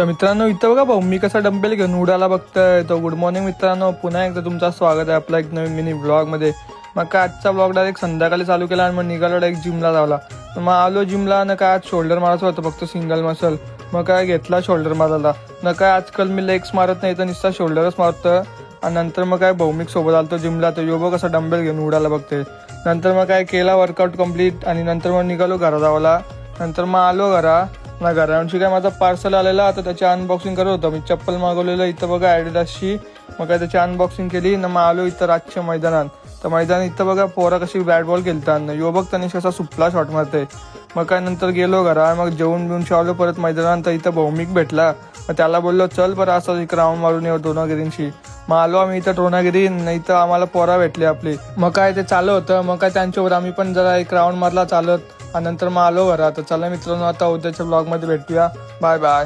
तर मित्रांनो इथं बघा भाऊ मी कसा डंबेल घेऊन उडाला बघतोय. तर गुड मॉर्निंग मित्रांनो, पुन्हा एकदा तुमचं स्वागत आहे आपला एक नवीन मिनी ब्लॉगमध्ये. मग काय आजचा ब्लॉग डायरेक्ट संध्याकाळी चालू केला आणि मग निघालो डायरेक्ट जिमला जावला. तर मग आलो जिमला न काय आज शोल्डर मारायचं होतं फक्त सिंगल मसल. मग काय घेतला शोल्डर मारायला. न काय आजकाल मी लेग्स मारत नाही तर नुसता शोल्डरच मारतं. आणि नंतर मग काय भौमिक सोबत आलतो जिमला. तर योबो कसा डंबेल घेऊन उडाला बघते. नंतर मग काय केला वर्कआउट कम्प्लीट आणि नंतर मग निघालो घरा जावाला. नंतर मग आलो घरावरची काय माझा पार्सल आलेला. आता त्याची अनबॉक्सिंग करत होतो. मी चप्पल मागवलेलं इथं बघा ॲडिडासची. मग काय त्याची अनबॉक्सिंग केली ना. मग आलो इथं रातच्या मैदानात. तर मैदान इथं बघा पोरा कशी बॅट बॉल खेळतात. यो बघ तनिष कसा सुपला शॉट मारते. मग काय नंतर गेलो घरा. मग जेवून बिवून शावलो परत मैदानात. तर इथं भौमिक भेटला. मग त्याला बोललो चल बरं असं एक राऊंड मारून येऊ द्रोणागिरींशी. मग आलो आम्ही इथं द्रोणागिरी. इथं आम्हाला पोरा भेटली आपली. मग काय ते चालू होतं. मग काय त्यांच्यावर आम्ही पण जरा एक राऊंड मारला चालत. आणि नंतर मग आलो घरात. तर चला मित्रांनो आता उद्याच्या ब्लॉगमध्ये भेटूया. Bye bye.